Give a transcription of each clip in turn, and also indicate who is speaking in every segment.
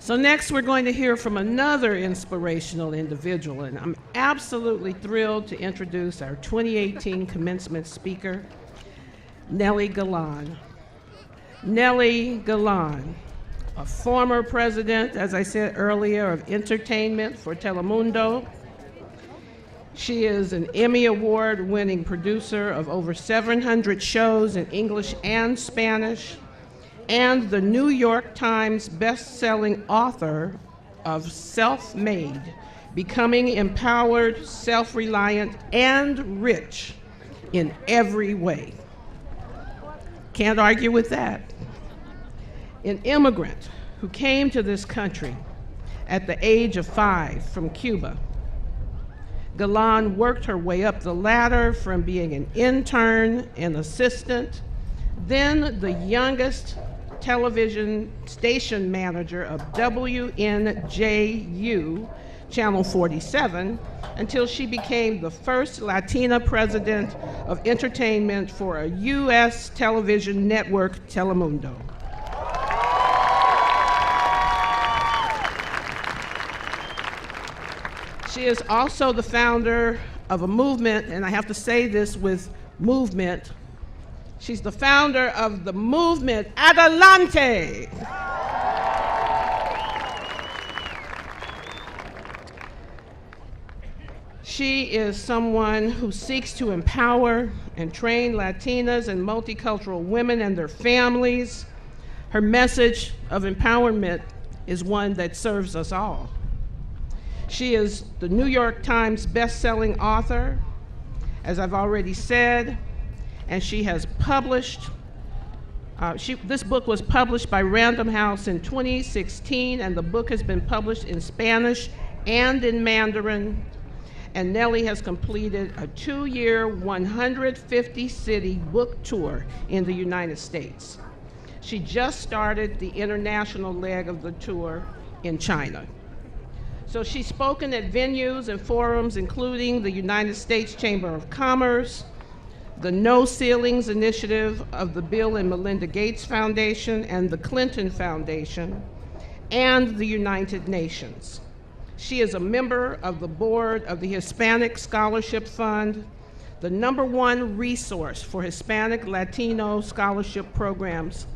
Speaker 1: So next we're going to hear from another inspirational individual, and I'm absolutely thrilled to introduce our 2018 commencement speaker, Nely Galán. Nely Galán, a former president, as I said earlier, of entertainment for Telemundo. She is an Emmy Award-winning producer of over 700 shows in English and Spanish, and the New York Times best-selling author of Self-Made, Becoming Empowered, Self-Reliant, and Rich in Every Way. Can't argue with that. An immigrant who came to this country at the age of 5 from Cuba, Galán worked her way up the ladder from being an intern and assistant, then the youngest television station manager of WNJU, Channel 47, until she became the first Latina president of entertainment for a U.S. television network, Telemundo. She is also the founder of a movement, and I have to say this with movement. She's the founder of the movement Adelante. She is someone who seeks to empower and train Latinas and multicultural women and their families. Her message of empowerment is one that serves us all. She is the New York Times best-selling author, as I've already said, and she has published, this book was published by Random House in 2016, and the book has been published in Spanish and in Mandarin, and Nely has completed a 2-year, 150-city book tour in the United States. She just started the international leg of the tour in China. So she's spoken at venues and forums, including the United States Chamber of Commerce, the No Ceilings Initiative of the Bill and Melinda Gates Foundation and the Clinton Foundation, and the United Nations. She is a member of the board of the Hispanic Scholarship Fund, the #1 resource for Hispanic Latino scholarship programs.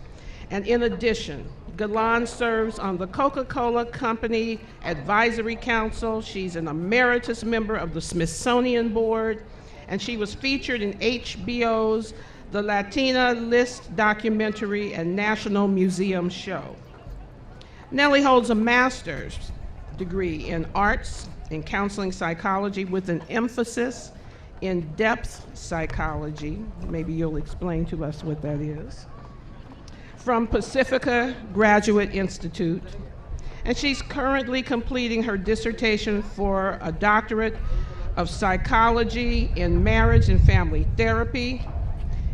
Speaker 1: And in addition, Galán serves on the Coca-Cola Company Advisory Council. She's an emeritus member of the Smithsonian Board, and she was featured in HBO's The Latina List documentary and National Museum show. Nely holds a master's degree in arts and counseling psychology with an emphasis in depth psychology. Maybe you'll explain to us what that is. From Pacifica Graduate Institute, and she's currently completing her dissertation for a doctorate of psychology in marriage and family therapy,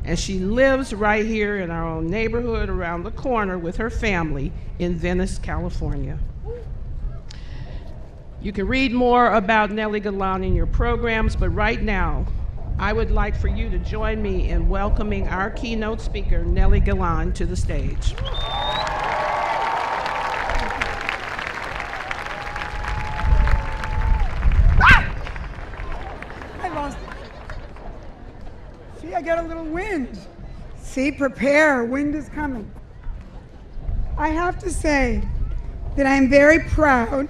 Speaker 1: and she lives right here in our own neighborhood around the corner with her family in Venice, California. You can read more about Nely Galán in your programs, but right now, I would like for you to join me in welcoming our keynote speaker, Nely Galán, to the stage.
Speaker 2: I lost it. See, I got a little wind. See, prepare, wind is coming. I have to say that I'm very proud,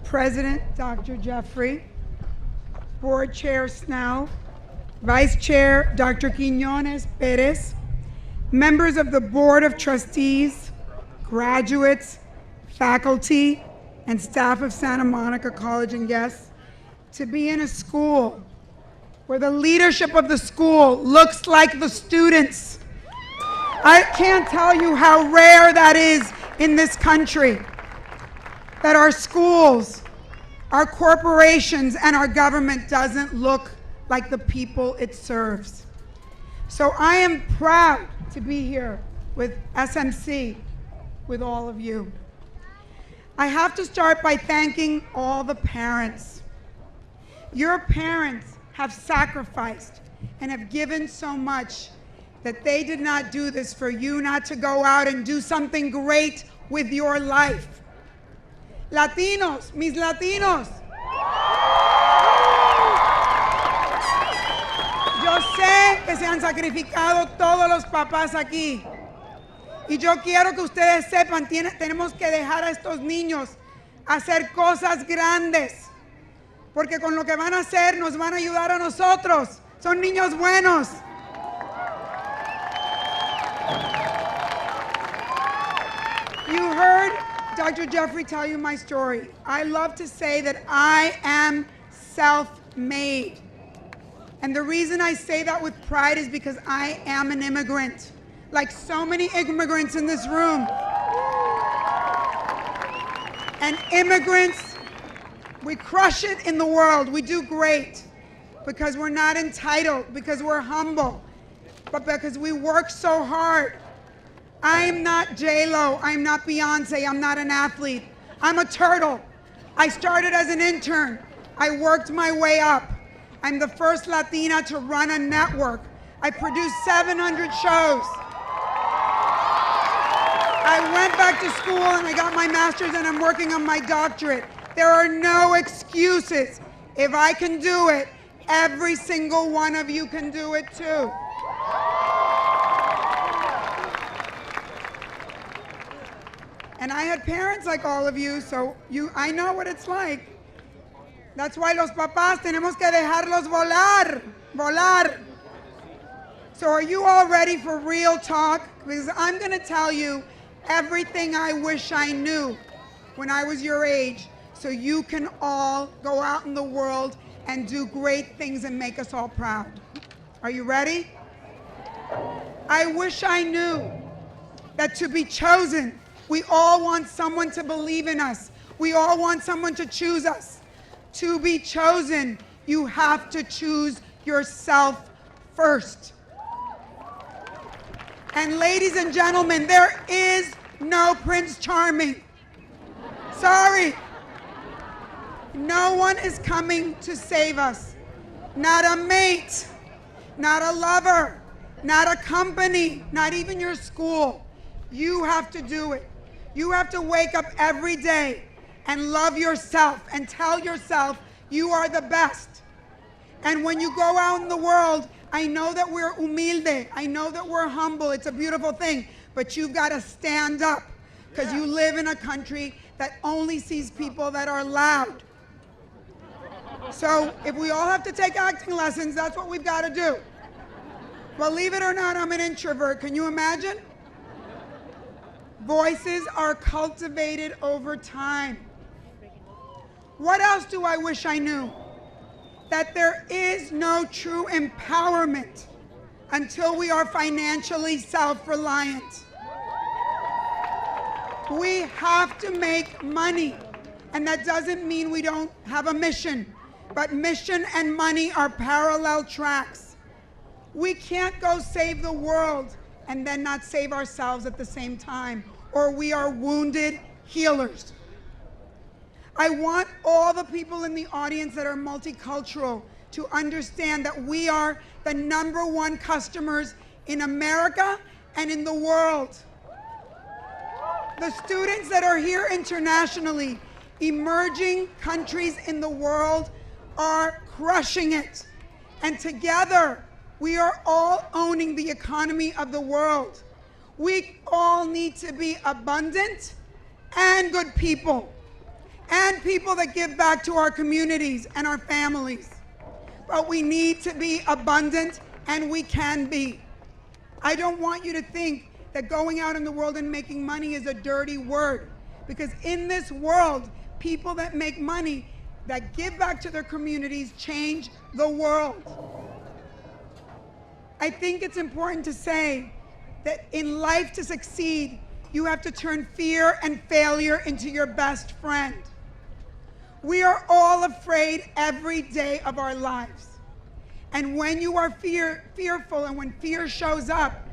Speaker 2: President Dr. Jeffrey, Board Chair Snell, Vice Chair Dr. Quiñones Perez, members of the Board of Trustees, graduates, faculty, and staff of Santa Monica College and guests, to be in a school where the leadership of the school looks like the students. I can't tell you how rare that is in this country, that our schools, our corporations, and our government doesn't look like the people it serves. So I am proud to be here with SMC, with all of you. I have to start by thanking all the parents. Your parents have sacrificed and have given so much that they did not do this for you not to go out and do something great with your life. Latinos, mis latinos. Yo sé que se han sacrificado todos los papás aquí. Y yo quiero que ustedes sepan, tenemos que dejar a estos niños hacer cosas grandes. Porque con lo que van a hacer nos van a ayudar a nosotros. Son niños buenos. You heard Dr. Jeffrey tell you my story. I love to say that I am self-made. And the reason I say that with pride is because I am an immigrant, like so many immigrants in this room. And immigrants, we crush it in the world. We do great because we're not entitled, because we're humble, but because we work so hard. I am not J-Lo, I'm not Beyonce, I'm not an athlete. I'm a turtle. I started as an intern. I worked my way up. I'm the first Latina to run a network. I produced 700 shows. I went back to school and I got my master's and I'm working on my doctorate. There are no excuses. If I can do it, every single one of you can do it too. And I had parents like all of you, so I know what it's like. That's why los papás tenemos que dejarlos volar, volar. So are you all ready for real talk? Because I'm going to tell you everything I wish I knew when I was your age, so you can all go out in the world and do great things and make us all proud. Are you ready? I wish I knew that to be chosen, we all want someone to believe in us. We all want someone to choose us. To be chosen, you have to choose yourself first. And ladies and gentlemen, there is no Prince Charming. Sorry. No one is coming to save us. Not a mate, not a lover, not a company, not even your school. You have to do it. You have to wake up every day and love yourself and tell yourself you are the best. And when you go out in the world, I know that we're humilde. I know that we're humble. It's a beautiful thing. But you've got to stand up because you live in a country that only sees people that are loud. So if we all have to take acting lessons, that's what we've got to do. Believe it or not, I'm an introvert. Can you imagine? Voices are cultivated over time. What else do I wish I knew? That there is no true empowerment until we are financially self-reliant. We have to make money, and that doesn't mean we don't have a mission, but mission and money are parallel tracks. We can't go save the world and then not save ourselves at the same time, or we are wounded healers. I want all the people in the audience that are multicultural to understand that we are the #1 customers in America and in the world. The students that are here internationally, emerging countries in the world are crushing it. And together, we are all owning the economy of the world. We all need to be abundant and good people, and people that give back to our communities and our families. But we need to be abundant, and we can be. I don't want you to think that going out in the world and making money is a dirty word, because in this world, people that make money, that give back to their communities, change the world. I think it's important to say that in life to succeed, you have to turn fear and failure into your best friend. We are all afraid every day of our lives. And when you are fearful and when fear shows up,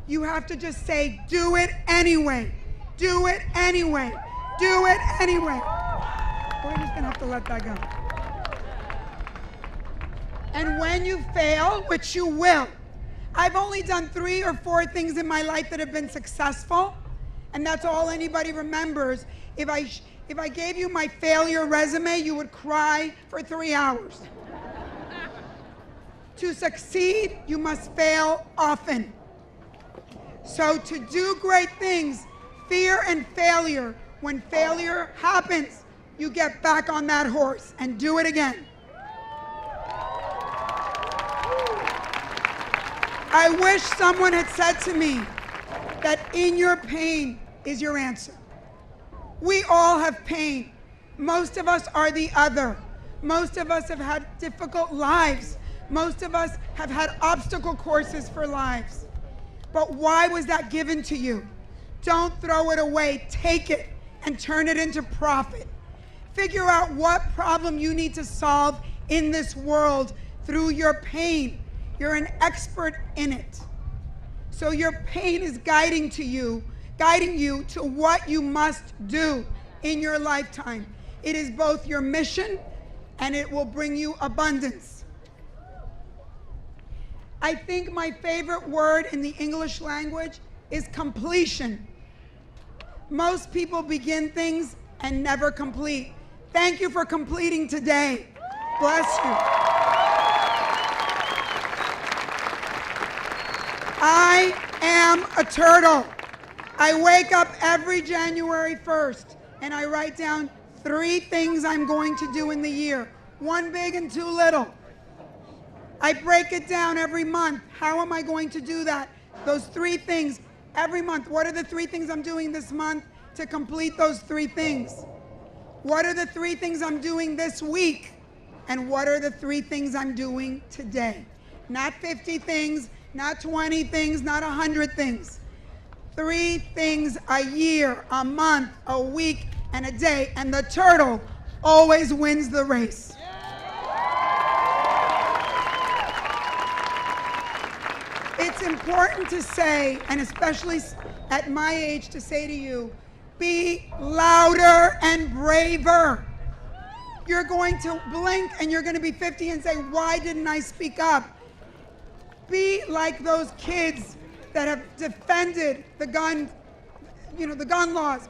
Speaker 2: you have to just say, do it anyway. Do it anyway. Do it anyway. We're just gonna have to let that go. And when you fail, which you will, I've only done 3 or 4 things in my life that have been successful, and that's all anybody remembers. If I gave you my failure resume, you would cry for 3 hours. To succeed, you must fail often. So to do great things, fear and failure, when failure happens, you get back on that horse and do it again. I wish someone had said to me that in your pain is your answer. We all have pain. Most of us are the other. Most of us have had difficult lives. Most of us have had obstacle courses for lives. But why was that given to you? Don't throw it away. Take it and turn it into profit. Figure out what problem you need to solve in this world through your pain. You're an expert in it. So your pain is guiding you to what you must do in your lifetime. It is both your mission and it will bring you abundance. I think my favorite word in the English language is completion. Most people begin things and never complete. Thank you for completing today. Bless you. I am a turtle. I wake up every January 1st and I write down 3 things I'm going to do in the year. 1 big and 2 little. I break it down every month. How am I going to do that? Those 3 things every month. What are the 3 things I'm doing this month to complete those 3 things? What are the 3 things I'm doing this week? And what are the 3 things I'm doing today? Not 50 things, not 20 things, not 100 things. 3 things a year, a month, a week, and a day. And the turtle always wins the race. It's important to say, and especially at my age, to say to you, be louder and braver. You're going to blink and you're going to be 50 and say, why didn't I speak up? Be like those kids that have defended the gun, the gun laws,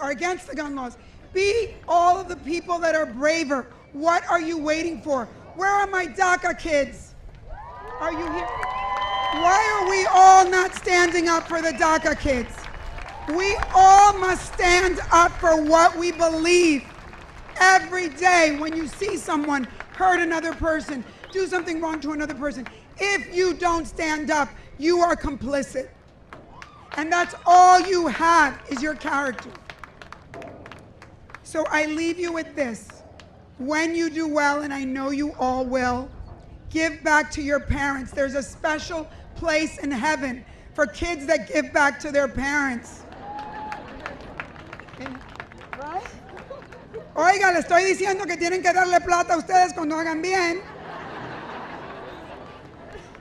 Speaker 2: are against the gun laws. Be all of the people that are braver. What are you waiting for? Where are my DACA kids? Are you here? Why are we all not standing up for the DACA kids? We all must stand up for what we believe. Every day when you see someone hurt another person, do something wrong to another person, if you don't stand up, you are complicit. And that's all you have is your character. So I leave you with this. When you do well, and I know you all will, give back to your parents. There's a special place in heaven for kids that give back to their parents. Right? Oiga, le estoy diciendo que tienen que darle plata a ustedes cuando hagan bien.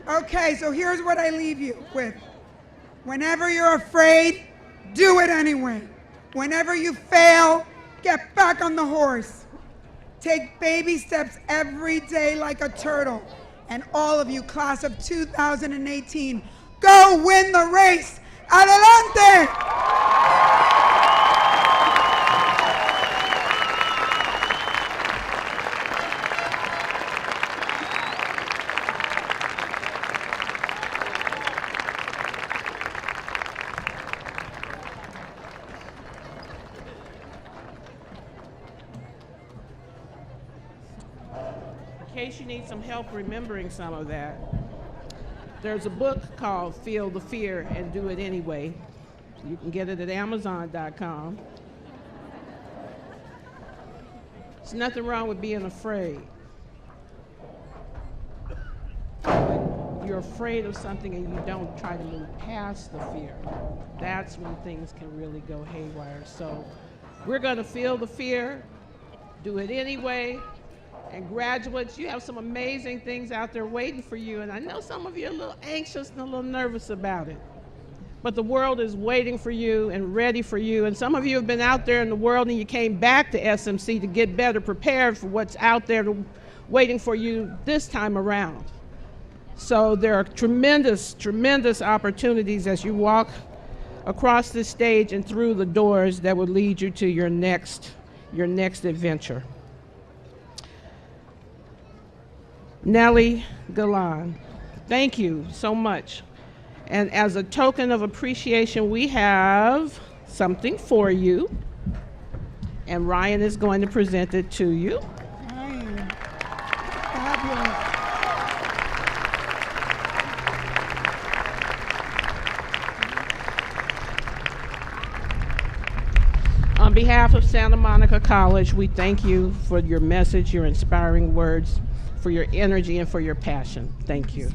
Speaker 2: Okay, so here's what I leave you with. Whenever you're afraid, do it anyway. Whenever you fail, get back on the horse. Take baby steps every day like a turtle. And all of you, class of 2018, go win the race. Adelante!
Speaker 1: In case you need some help remembering some of that, there's a book called Feel the Fear and Do It Anyway. You can get it at Amazon.com. There's nothing wrong with being afraid. When you're afraid of something and you don't try to move past the fear, that's when things can really go haywire. So we're going to feel the fear, do it anyway. And graduates, you have some amazing things out there waiting for you. And I know some of you are a little anxious and a little nervous about it. But the world is waiting for you and ready for you. And some of you have been out there in the world and you came back to SMC to get better prepared for what's out there waiting for you this time around. So there are tremendous, tremendous opportunities as you walk across this stage and through the doors that will lead you to your next adventure. Nely Galán, thank you so much. And as a token of appreciation, we have something for you. And Ryan is going to present it to you.
Speaker 2: Ryan, fabulous.
Speaker 1: On behalf of Santa Monica College, we thank you for your message, your inspiring words, for your energy, and for your passion. Thank you.